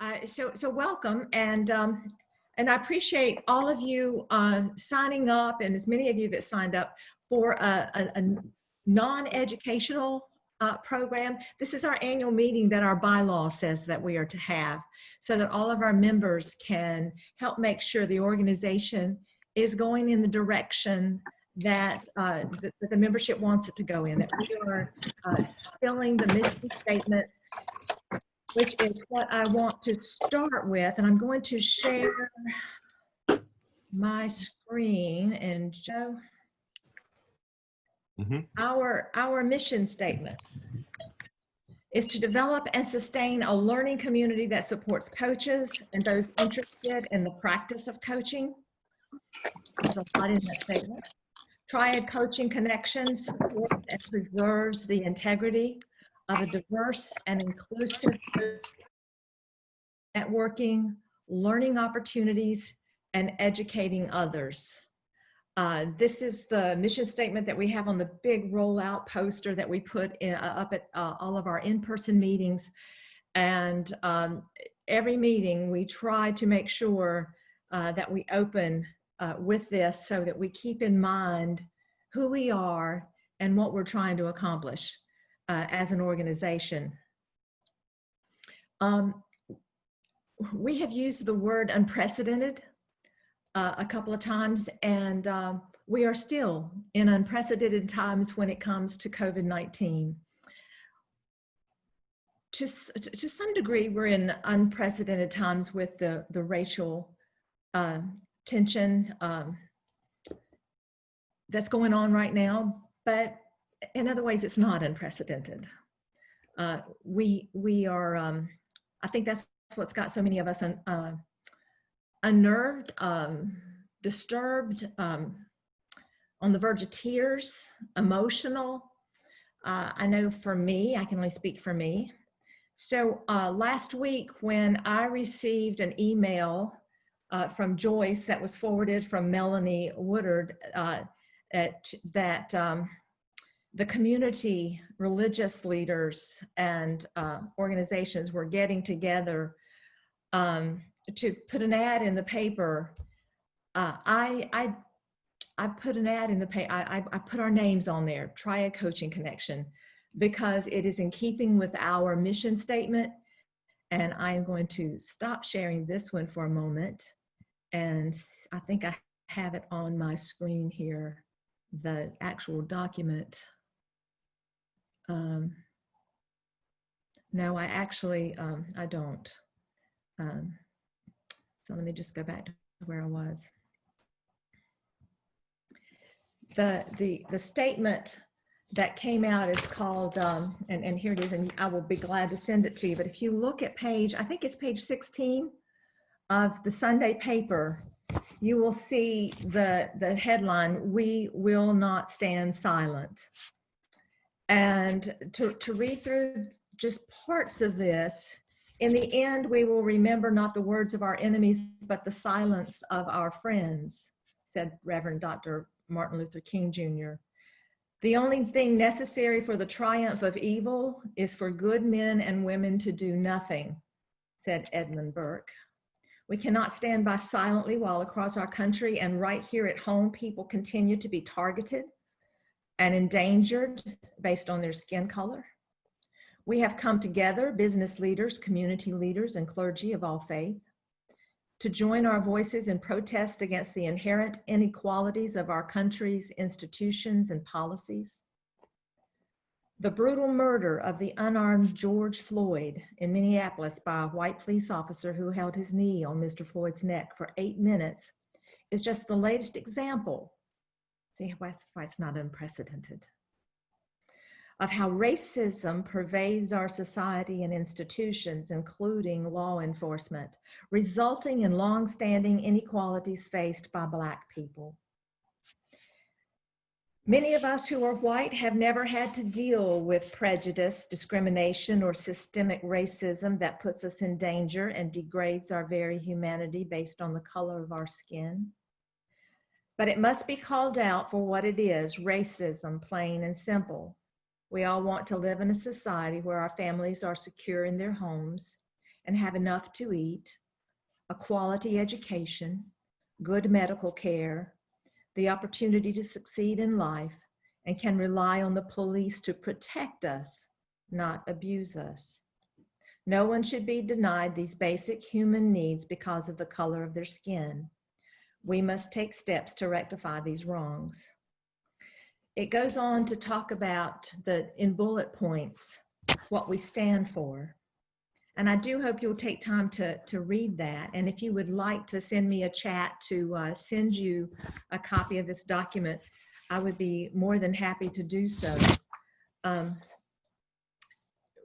So welcome, and I appreciate all of you signing up, and as many of you that signed up for a non-educational program. This is our annual meeting that our bylaw says that we are to have, so that all of our members can help make sure the organization is going in the direction that the membership wants it to go in, that we are filling the mission statement, which is what I want to start with. And I'm going to share my screen and show our mission statement is to develop and sustain a learning community that supports coaches and those interested in the practice of coaching. There's a lot in that statement. Triad Coaching Connections supports and preserves the integrity of a diverse and inclusive networking, learning opportunities, and educating others. This is the mission statement that we have on the big rollout poster that we put up at all of our in-person meetings. And every meeting we try to make sure that we open with this, so that we keep in mind who we are and what we're trying to accomplish as an organization. We have used the word unprecedented a couple of times, and we are still in unprecedented times when it comes to COVID-19. To some degree, we're in unprecedented times with the racial tension that's going on right now, but in other ways, it's not unprecedented. We are, I think that's what's got so many of us unnerved, disturbed, on the verge of tears, emotional. I know for me, I can only speak for me. So last week when I received an email from Joyce that was forwarded from Melanie Woodard that the community, religious leaders, and organizations were getting together to put an ad in the paper. I put an ad in the paper. I put our names on there, Triad Coaching Connection, because it is in keeping with our mission statement. And I'm going to stop sharing this one for a moment. And I think I have it on my screen here, the actual document. No, I actually, I don't. So let me just go back to where I was. The statement that came out is called, and here it is, and I will be glad to send it to you. But if you look at page, I think it's page 16 of the Sunday paper, you will see the headline, "We will not stand silent." And to read through just parts of this, in the end, we will remember not the words of our enemies, but the silence of our friends, said Reverend Dr. Martin Luther King Jr. The only thing necessary for the triumph of evil is for good men and women to do nothing, said Edmund Burke. We cannot stand by silently while across our country and right here at home, people continue to be targeted and endangered based on their skin color. We have come together, business leaders, community leaders, and clergy of all faith, to join our voices in protest against the inherent inequalities of our country's institutions and policies. The brutal murder of the unarmed George Floyd in Minneapolis by a white police officer who held his knee on Mr. Floyd's neck for 8 minutes is just the latest example, see why it's not unprecedented, of how racism pervades our society and institutions, including law enforcement, resulting in long-standing inequalities faced by Black people. Many of us who are white have never had to deal with prejudice, discrimination, or systemic racism that puts us in danger and degrades our very humanity based on the color of our skin. But it must be called out for what it is, racism, plain and simple. We all want to live in a society where our families are secure in their homes and have enough to eat, a quality education, good medical care, the opportunity to succeed in life, and can rely on the police to protect us, not abuse us. No one should be denied these basic human needs because of the color of their skin. We must take steps to rectify these wrongs. It goes on to talk about in bullet points, what we stand for. And I do hope you'll take time to read that. And if you would like to send me a chat to send you a copy of this document, I would be more than happy to do so.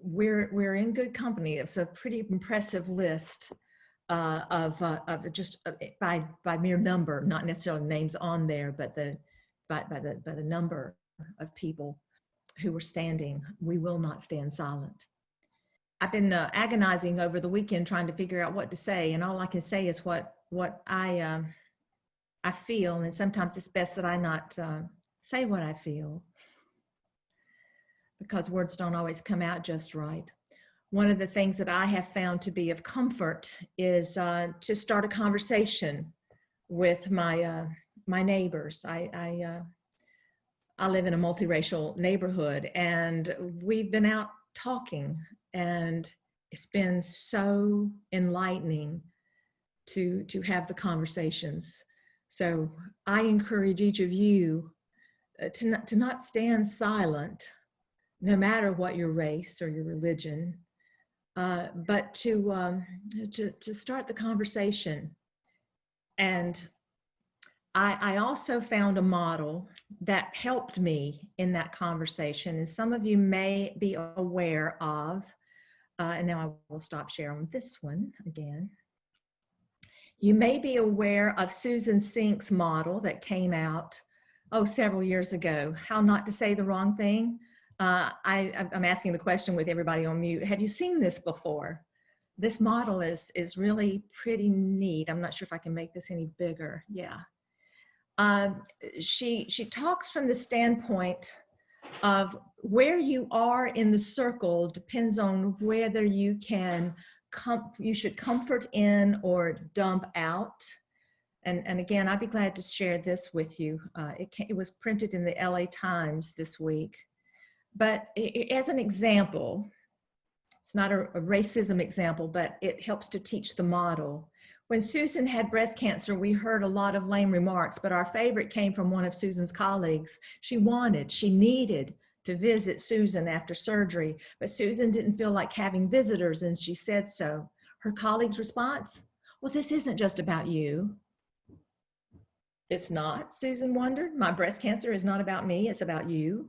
We're in good company. It's a pretty impressive list of just by mere number, not necessarily names on there, but by the number of people who were standing. We will not stand silent. I've been agonizing over the weekend trying to figure out what to say, and all I can say is what I feel, and sometimes it's best that I not say what I feel, because words don't always come out just right. One of the things that I have found to be of comfort is to start a conversation with my neighbors. I live in a multiracial neighborhood, and we've been out talking, and it's been so enlightening to have the conversations. So I encourage each of you to not stand silent, no matter what your race or your religion, but to start the conversation. And I also found a model that helped me in that conversation, and some of you may be aware of, and now I will stop sharing this one again. You may be aware of Susan Sink's model that came out, several years ago, How Not to Say the Wrong Thing. I'm asking the question with everybody on mute. Have you seen this before? This model is really pretty neat. I'm not sure if I can make this any bigger. Yeah. She talks from the standpoint of where you are in the circle depends on whether you should comfort in or dump out. And again, I'd be glad to share this with you. It was printed in the LA Times this week. But as an example, it's not a racism example, but it helps to teach the model. When Susan had breast cancer, we heard a lot of lame remarks, but our favorite came from one of Susan's colleagues. She needed to visit Susan after surgery, but Susan didn't feel like having visitors, and she said so. Her colleague's response, well, this isn't just about you. It's not, Susan wondered. My breast cancer is not about me, it's about you.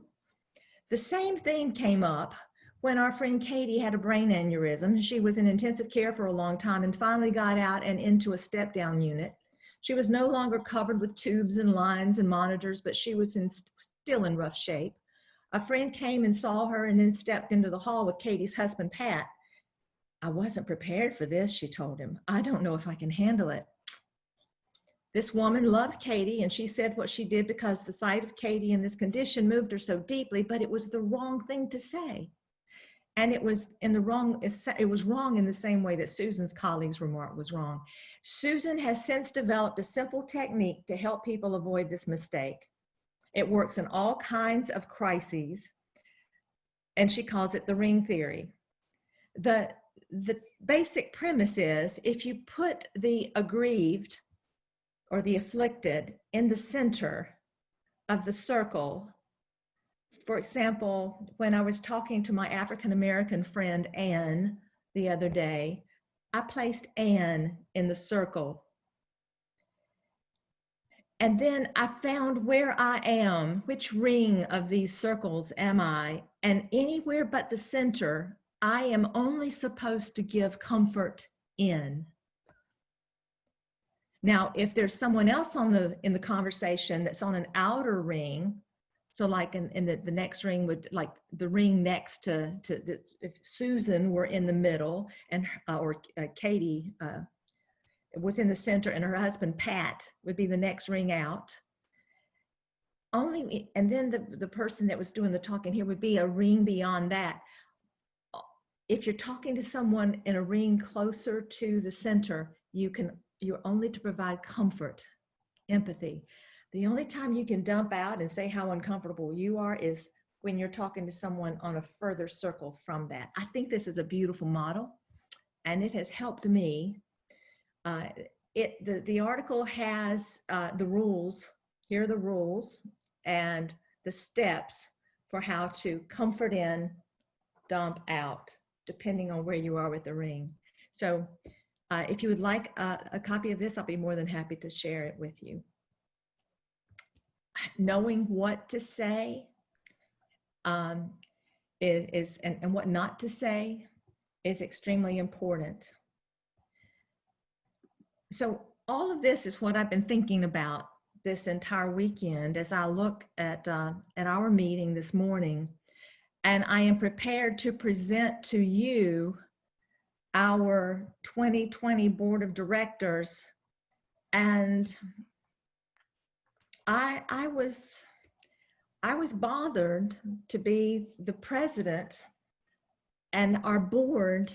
The same thing came up when our friend Katie had a brain aneurysm. She was in intensive care for a long time and finally got out and into a step-down unit. She was no longer covered with tubes and lines and monitors, but she was still in rough shape. A friend came and saw her and then stepped into the hall with Katie's husband, Pat. I wasn't prepared for this, she told him. I don't know if I can handle it. This woman loves Katie, and she said what she did because the sight of Katie in this condition moved her so deeply, but it was the wrong thing to say. And it was wrong in the same way that Susan's colleague's remark was wrong. Susan has since developed a simple technique to help people avoid this mistake. It works in all kinds of crises, and she calls it the ring theory. The basic premise is if you put the aggrieved or the afflicted in the center of the circle. For example, when I was talking to my African-American friend, Anne, the other day, I placed Anne in the circle. And then I found where I am, which ring of these circles am I, and anywhere but the center, I am only supposed to give comfort in. Now, if there's someone else in the conversation that's on an outer ring, so like in the next ring would, like the ring next to if Susan were in the middle and or Katie was in the center and her husband Pat would be the next ring out. And then the person that was doing the talking here would be a ring beyond that. if you're talking to someone in a ring closer to the center, you're only to provide comfort, empathy. The only time you can dump out and say how uncomfortable you are is when you're talking to someone on a further circle from that. I think this is a beautiful model, and it has helped me. The article has the rules. Here are the rules and the steps for how to comfort in, dump out, depending on where you are with the ring. So if you would like a copy of this, I'll be more than happy to share it with you. Knowing what to say and what not to say is extremely important. So all of this is what I've been thinking about this entire weekend as I look at our meeting this morning, and I am prepared to present to you our 2020 Board of Directors. And I was bothered to be the president and our board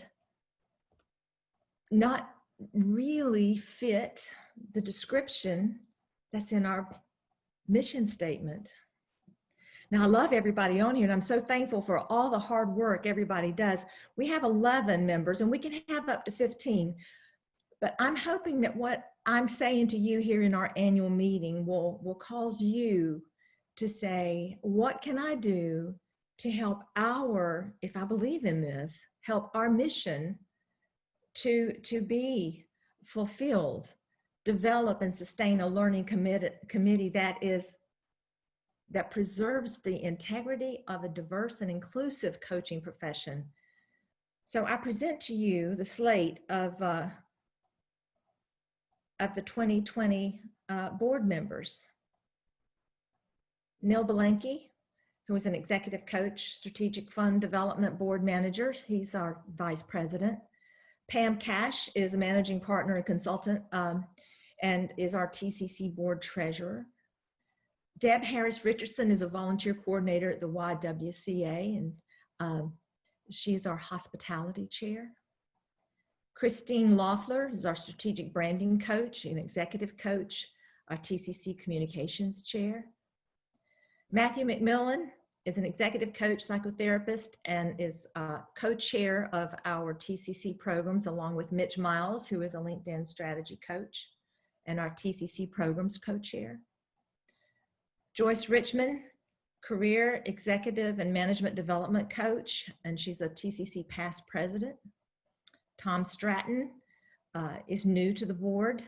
not really fit the description that's in our mission statement. Now, I love everybody on here, and I'm so thankful for all the hard work everybody does. We have 11 members, and we can have up to 15. But I'm hoping that what I'm saying to you here in our annual meeting will cause you to say, what can I do to help if I believe in this, help our mission to be fulfilled, develop and sustain a learning committee that preserves the integrity of a diverse and inclusive coaching profession. So I present to you the slate of the 2020 board members. Neil Belenke, who is an executive coach, strategic fund development board manager. He's our vice president. Pam Cash is a managing partner and consultant and is our TCC board treasurer. Deb Harris Richardson is a volunteer coordinator at the YWCA, and she's our hospitality chair. Christine Loeffler is our strategic branding coach and executive coach, our TCC communications chair. Matthew McMillan is an executive coach, psychotherapist, and is co-chair of our TCC programs, along with Mitch Miles, who is a LinkedIn strategy coach and our TCC programs co-chair. Joyce Richmond, career executive and management development coach, and she's a TCC past president. Tom Stratton is new to the board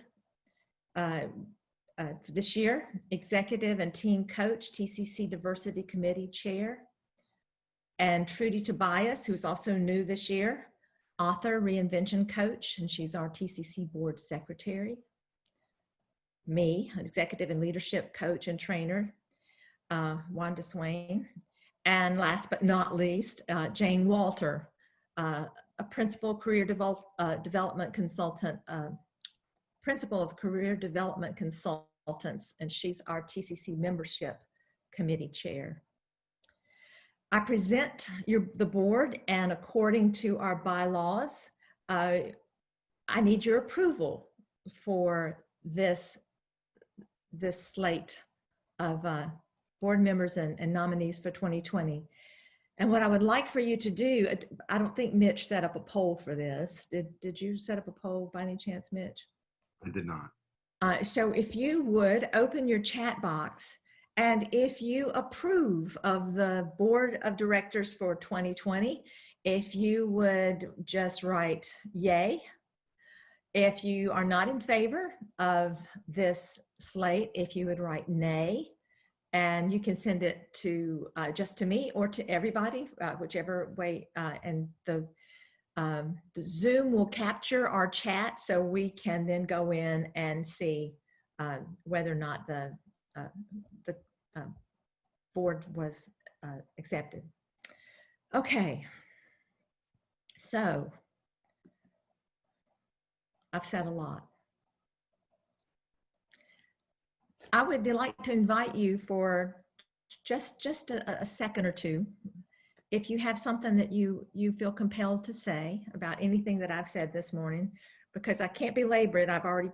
this year, executive and team coach, TCC Diversity Committee chair. And Trudy Tobias, who's also new this year, author, reinvention coach, and she's our TCC board secretary. Me, an executive and leadership coach and trainer, Wanda Swain. And last but not least, Jane Walter, a principal career development consultant, principal of career development consultants, and she's our TCC membership committee chair. I present the board, and according to our bylaws, I need your approval for this slate of board members and nominees for 2020. And what I would like for you to do, I don't think Mitch set up a poll for this. Did you set up a poll by any chance, Mitch? I did not. So if you would open your chat box, and if you approve of the board of directors for 2020, if you would just write yay. If you are not in favor of this slate, if you would write nay. And you can send it to just to me or to everybody, whichever way. And the Zoom will capture our chat, so we can then go in and see whether or not the board was accepted. Okay, so I've said a lot. I would like to invite you for just a second or two if you have something that you feel compelled to say about anything that I've said this morning, because I can't belabor it. I've already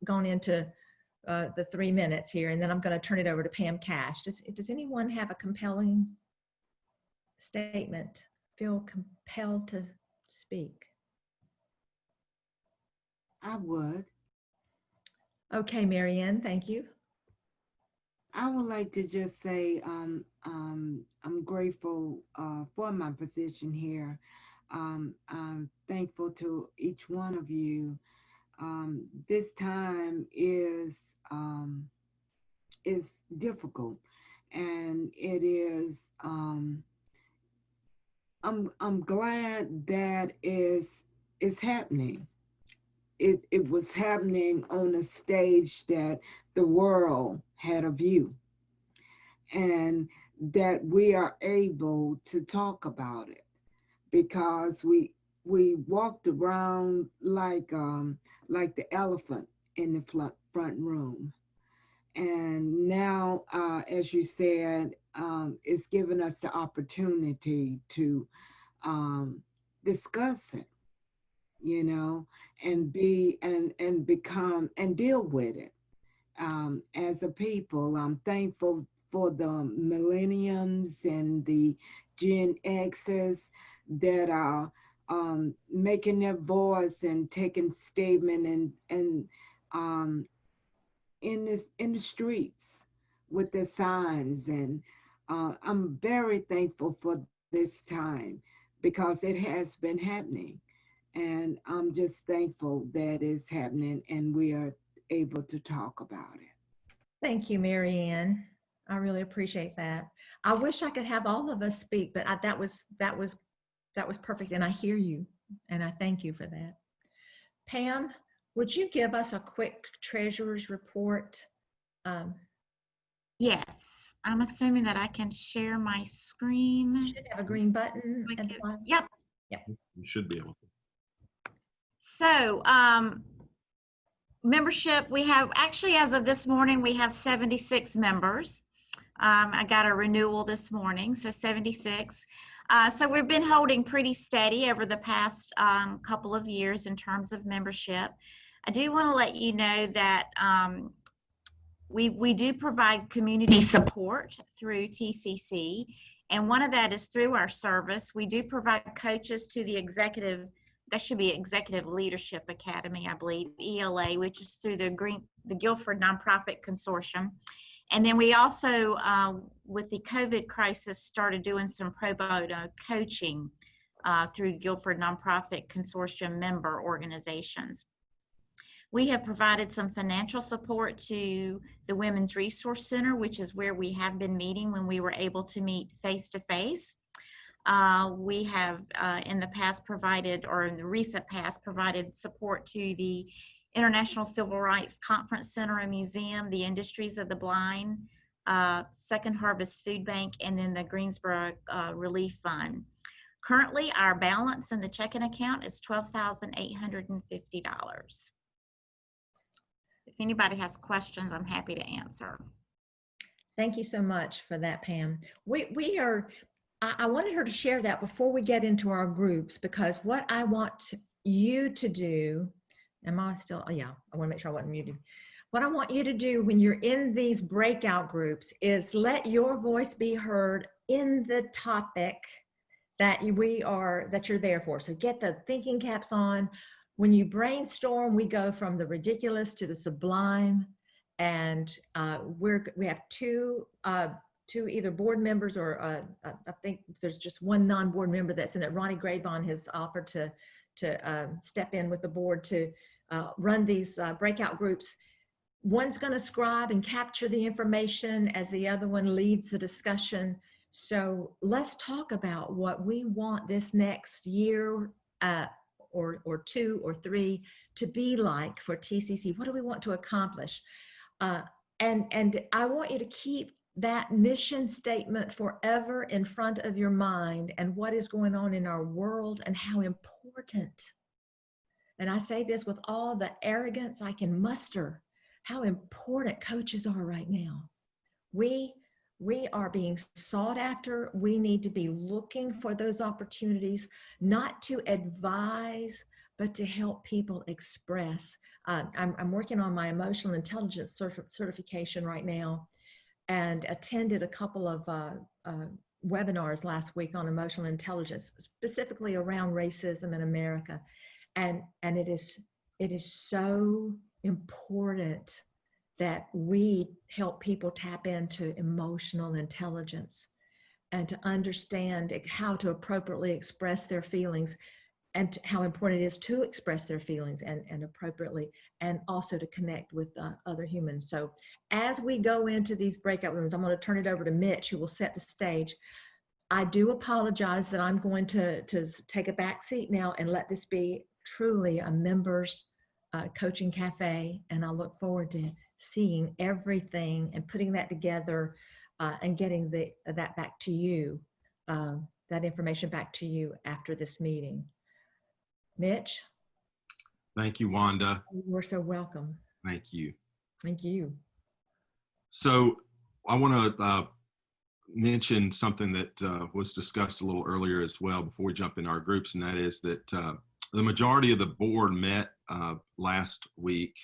gone into the 3 minutes here, and then I'm going to turn it over to Pam Cash. Does anyone have a compelling statement, feel compelled to speak? I would. Okay, Marianne, thank you. I would like to just say I'm grateful for my position here. I'm thankful to each one of you. This time is difficult, and it is. I'm glad that is happening. It was happening on a stage that the world had a view, and that we are able to talk about it, because we walked around like the elephant in the front room, and now as you said, it's given us the opportunity to um, discuss it, you know, and be and become and deal with it. As a people, I'm thankful for the millenniums and the Gen Xers that are making their voice and taking statement and um, in the streets with their signs, and I'm very thankful for this time because it has been happening, and I'm just thankful that it's happening and we are able to talk about it. Thank you, Marianne. I really appreciate that. I wish I could have all of us speak, but that was perfect, and I hear you, and I thank you for that. Pam, would you give us a quick treasurer's report? Um, Yes, I'm assuming that I can share my screen. should have a green button at the bottom. Yep. Yep. You should be able to. So, membership, we have actually, as of this morning, we have 76 members. I got a renewal this morning, so 76. So we've been holding pretty steady over the past couple of years in terms of membership. I do want to let you know that we do provide community support through TCC, and one of that is through our service. We do provide coaches to the executive, that should be Executive Leadership Academy, I believe, ELA, which is through the Guilford Nonprofit Consortium. And then we also, with the COVID crisis, started doing some pro bono coaching through Guilford Nonprofit Consortium member organizations. We have provided some financial support to the Women's Resource Center, which is where we have been meeting when we were able to meet face-to-face. We have in the past provided, or in the recent past, provided support to the International Civil Rights Conference Center and Museum, the Industries of the Blind, Second Harvest Food Bank, and then the Greensboro Relief Fund. Currently, our balance in the checking account is $12,850. If anybody has questions, I'm happy to answer. Thank you so much for that, Pam. I wanted her to share that before we get into our groups, because what I want you to do, am I still, oh yeah, I want to make sure I wasn't muted. What I want you to do when you're in these breakout groups is let your voice be heard in the topic that you're there for. So get the thinking caps on. When you brainstorm, we go from the ridiculous to the sublime, and we have two either board members or I think there's just one non-board member that's in it. Ronnie Graybon has offered to step in with the board to run these breakout groups. One's going to scribe and capture the information as the other one leads the discussion. So let's talk about what we want this next year or 2 or 3 to be like for TCC. What do we want to accomplish? And I want you to keep that mission statement forever in front of your mind, and what is going on in our world and how important, and I say this with all the arrogance I can muster, how important coaches are right now. We We are being sought after. We need to be looking for those opportunities, not to advise, but to help people express. I'm working on my emotional intelligence certification right now, and attended a couple of webinars last week on emotional intelligence, specifically around racism in America. And it is so important that we help people tap into emotional intelligence and to understand how to appropriately express their feelings, and how important it is to express their feelings and appropriately, and also to connect with other humans. So as we go into these breakout rooms, I'm going to turn it over to Mitch, who will set the stage. I do apologize that I'm going to take a back seat now and let this be truly a members coaching cafe. And I look forward to seeing everything and putting that together and getting that back to you, that information back to you after this meeting. Mitch? Thank you, Wanda. You're so welcome. Thank you. Thank you. So I want to mention something that was discussed a little earlier as well before we jump in our groups, and that is that the majority of the board met last week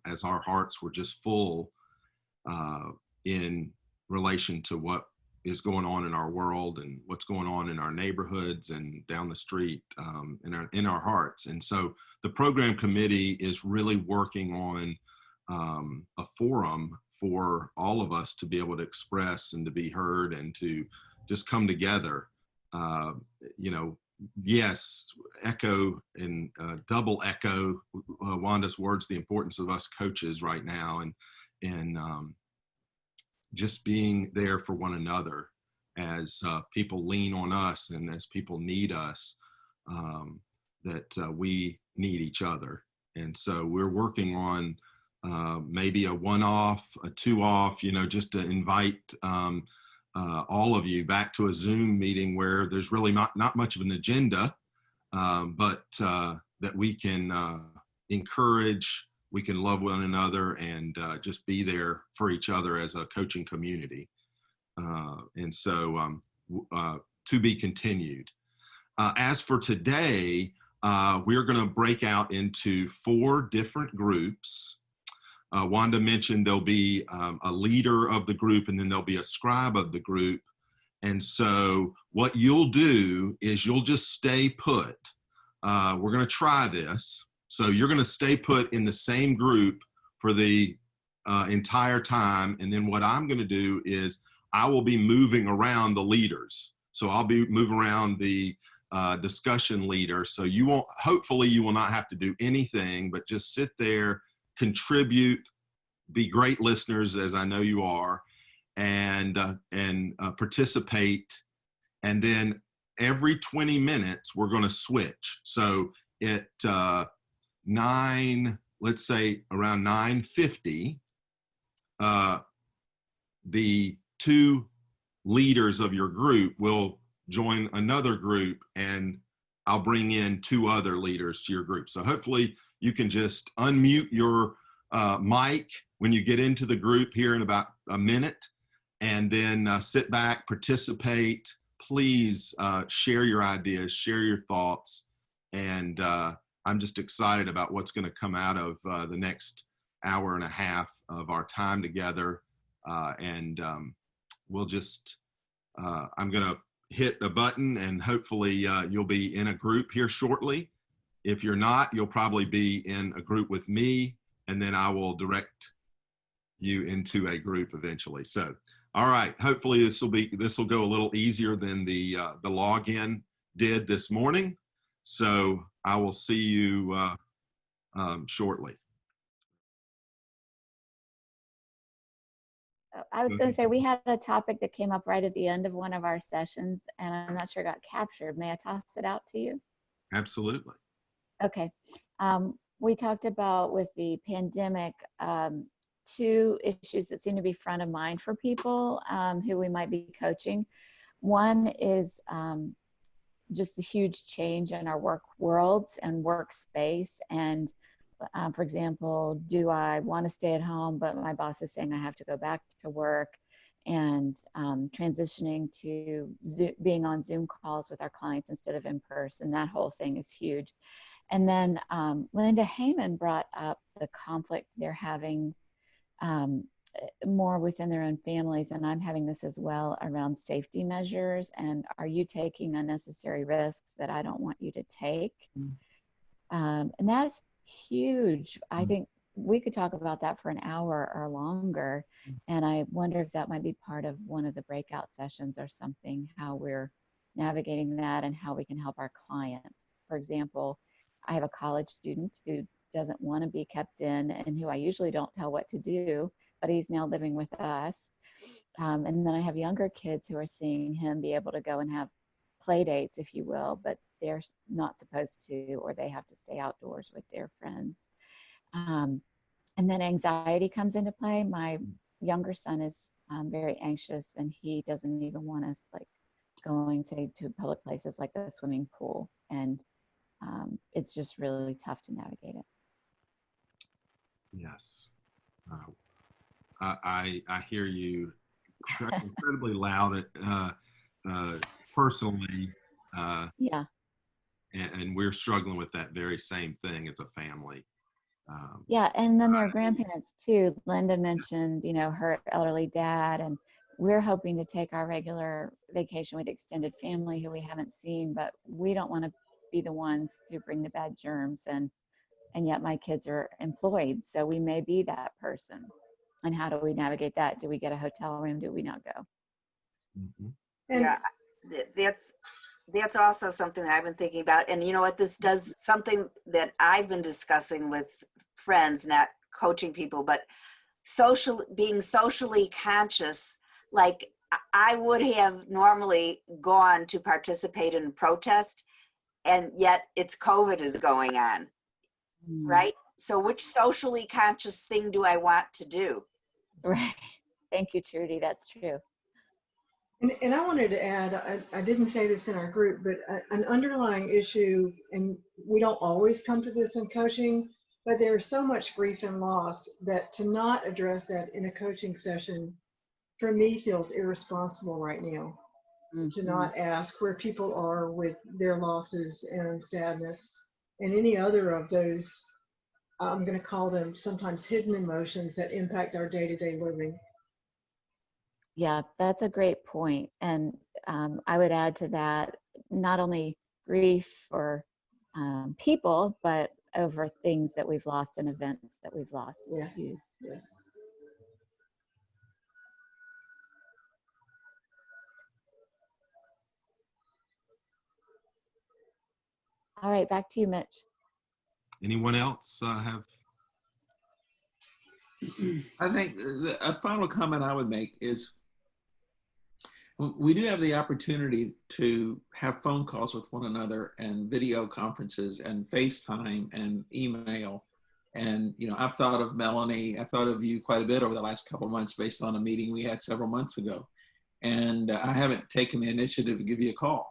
as our hearts were just full in relation to what is going on in our world and what's going on in our neighborhoods and down the street in our hearts. And so the program committee is really working on a forum for all of us to be able to express and to be heard and to just come together. You know, yes, echo and double echo Wanda's words, the importance of us coaches right now, and just being there for one another as people lean on us and as people need us, that we need each other. And so we're working on maybe a one-off, a two-off, you know, just to invite all of you back to a Zoom meeting where there's really not much of an agenda, but that we can encourage, we can love one another, and just be there for each other as a coaching community. And so to be continued. As for today, we're going to break out into 4 different groups. Wanda mentioned there'll be a leader of the group, and then there'll be a scribe of the group. And so what you'll do is you'll just stay put. We're going to try this. So you're going to stay put in the same group for the entire time. And then what I'm going to do is I will be moving around the leaders. So I'll be moving around the discussion leader. So you won't, hopefully you will not have to do anything, but just sit there, contribute, be great listeners, as I know you are, and participate. And then every 20 minutes, we're going to switch. So at let's say around 9:50, the 2 leaders of your group will join another group, and I'll bring in 2 other leaders to your group. So hopefully you can just unmute your mic when you get into the group here in about a minute, and then sit back, participate. Please share your ideas, share your thoughts, and I'm just excited about what's going to come out of the next hour and a half of our time together. And we'll just, I'm going to hit a button, and hopefully you'll be in a group here shortly. If you're not, you'll probably be in a group with me, and then I will direct you into a group eventually. So, all right, hopefully this will go a little easier than the login did this morning. So I will see you shortly. I was going to say, we had a topic that came up right at the end of one of our sessions, and I'm not sure it got captured. May I toss it out to you? Absolutely. Okay. We talked about, with the pandemic, 2 issues that seem to be front of mind for people who we might be coaching. One is just the huge change in our work worlds and workspace. And for example, do I want to stay at home, but my boss is saying I have to go back to work? and transitioning to being on Zoom calls with our clients instead of in person. That whole thing is huge. And then Linda Heyman brought up the conflict they're having more within their own families, and I'm having this as well around safety measures. And are you taking unnecessary risks that I don't want you to take? And that is huge. I think we could talk about that for an hour or longer. And I wonder if that might be part of one of the breakout sessions or something, how we're navigating that and how we can help our clients. For example, I have a college student who doesn't want to be kept in and who I usually don't tell what to do, but he's now living with us. And then I have younger kids who are seeing him be able to go and have play dates, if you will, but they're not supposed to, or they have to stay outdoors with their friends. And then anxiety comes into play. My younger son is very anxious, and he doesn't even want us like going, say, to public places like the swimming pool. And it's just really tough to navigate it. Yes. I hear you incredibly loud personally. Yeah. And we're struggling with that very same thing as a family. Yeah, and then their grandparents too. Linda mentioned, you know, her elderly dad, and we're hoping to take our regular vacation with extended family who we haven't seen, but we don't want to be the ones to bring the bad germs, and yet my kids are employed, so we may be that person. And how do we navigate that? Do we get a hotel room? Do we not go? Mm-hmm. Yeah, that's also something that I've been thinking about. And you know what, this does something that I've been discussing with friends, not coaching people, but being socially conscious. Like I would have normally gone to participate in protest, and yet it's COVID is going on, right? So which socially conscious thing do I want to do? Right. Thank you, Trudy. That's true. And I wanted to add, I didn't say this in our group, but an underlying issue, and we don't always come to this in coaching, but there's so much grief and loss that to not address that in a coaching session, for me, feels irresponsible right now. To not ask where people are with their losses and sadness and any other of those, I'm going to call them sometimes hidden emotions that impact our day-to-day living. Yeah, that's a great point. And I would add to that, not only grief for people, but over things that we've lost and events that we've lost. Yes, yes. All right, back to you, Mitch. Anyone else have? I think a final comment I would make is we do have the opportunity to have phone calls with one another and video conferences and FaceTime and email. And, you know, I've thought of Melanie, I've thought of you quite a bit over the last couple of months based on a meeting we had several months ago. And I haven't taken the initiative to give you a call.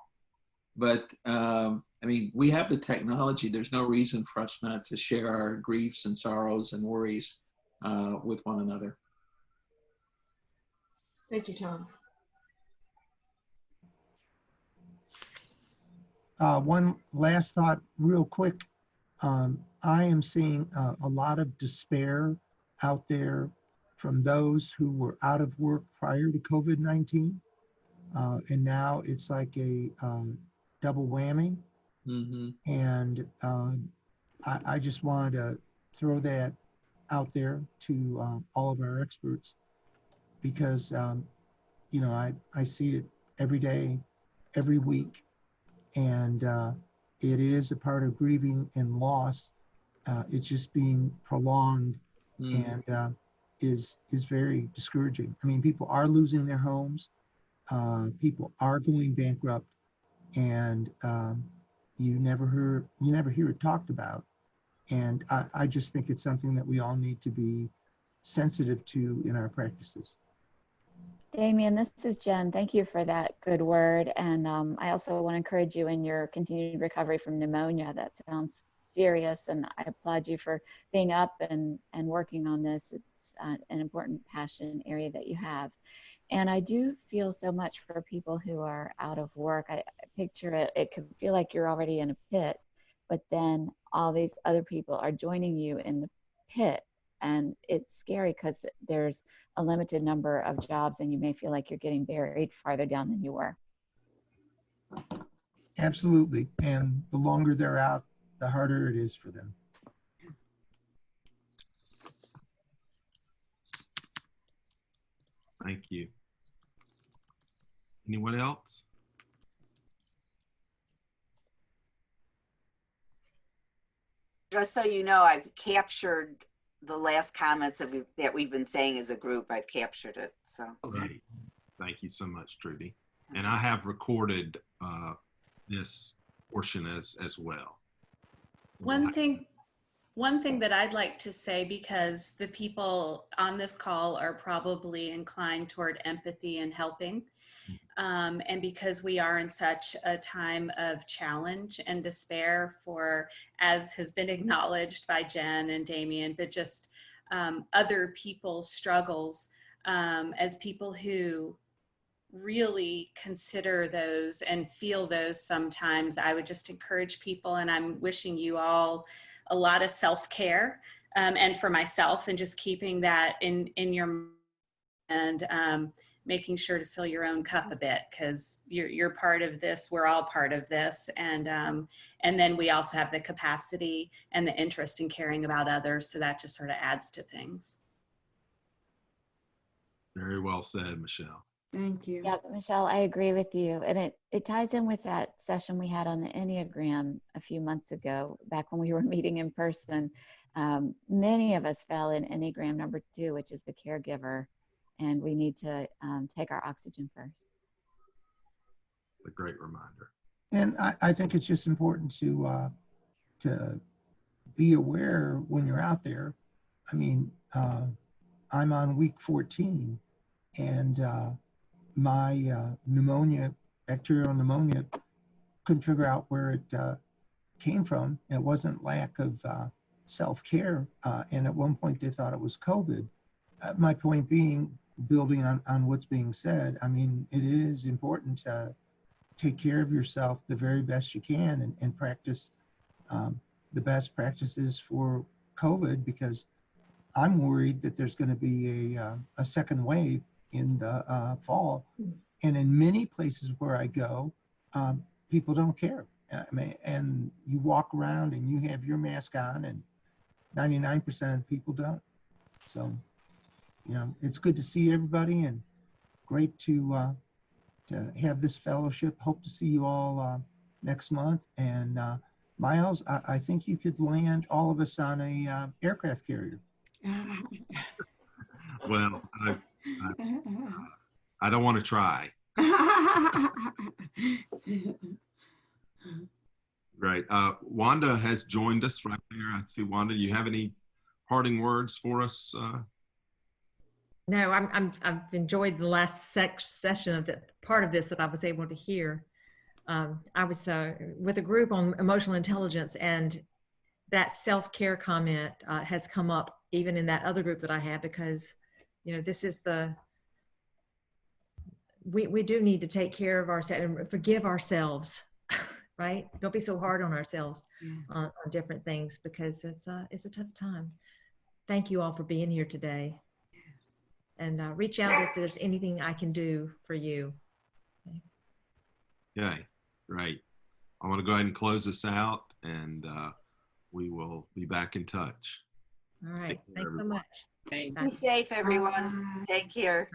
But, I mean, we have the technology. There's no reason for us not to share our griefs and sorrows and worries with one another. Thank you, Tom. One last thought real quick. I am seeing a lot of despair out there from those who were out of work prior to COVID-19. And now it's like a double whammy. Mm-hmm. And I just wanted to throw that out there to all of our experts, because, you know, I see it every day, every week. And it is a part of grieving and loss. It's just being prolonged and is very discouraging. I mean, people are losing their homes. People are going bankrupt, and you never hear it talked about. And I just think it's something that we all need to be sensitive to in our practices. Damien, this is Jen. Thank you for that good word. And I also want to encourage you in your continued recovery from pneumonia. That sounds serious, and I applaud you for being up and working on this. It's an important passion area that you have. And I do feel so much for people who are out of work. I picture it, it could feel like you're already in a pit, but then all these other people are joining you in the pit. And it's scary because there's a limited number of jobs and you may feel like you're getting buried farther down than you were. Absolutely. And the longer they're out, the harder it is for them. Thank you. Anyone else? Just so you know, I've captured the last comments that we've been saying as a group. I've captured it. So Great. Thank you so much, Trudy. And I have recorded this portion as well. One thing that I'd like to say, because the people on this call are probably inclined toward empathy and helping, and because we are in such a time of challenge and despair for, as has been acknowledged by Jen and Damien, but just other people's struggles, as people who really consider those and feel those sometimes, I would just encourage people, and I'm wishing you all a lot of self-care, and for myself, and just keeping that in your, and making sure to fill your own cup a bit, because you're part of this. We're all part of this, and then we also have the capacity and the interest in caring about others, so that just sort of adds to things. Very well said, Michelle. Thank you. Yeah, Michelle, I agree with you. And it ties in with that session we had on the Enneagram a few months ago, back when we were meeting in person. Many of us fell in Enneagram number 2, which is the caregiver, and we need to take our oxygen first. A great reminder. And I think it's just important to be aware when you're out there. I mean, I'm on week 14, and my pneumonia, bacterial pneumonia, couldn't figure out where it came from. It wasn't lack of self-care, and at one point they thought it was COVID. My point being, building on what's being said, I mean, it is important to take care of yourself the very best you can, and practice the best practices for COVID, because I'm worried that there's going to be a second wave in the fall. And in many places where I go, people don't care. I mean, and you walk around and you have your mask on, and 99% of people don't. So, you know, it's good to see everybody, and great to have this fellowship. Hope to see you all next month. And Miles, I think you could land all of us on a aircraft carrier. Well, I don't want to try. Great. Wanda has joined us right there. I see Wanda. Do you have any parting words for us? No, I've enjoyed the last session of the part of this that I was able to hear. I was with a group on emotional intelligence, and that self-care comment has come up even in that other group that I had, because, you know, this is we do need to take care of ourselves and forgive ourselves, right? Don't be so hard on ourselves on different things, because it's a tough time. Thank you all for being here today. And reach out if there's anything I can do for you. Okay, great. I want to go ahead and close this out, and we will be back in touch. All right. Thanks so much. be safe, everyone. Take care.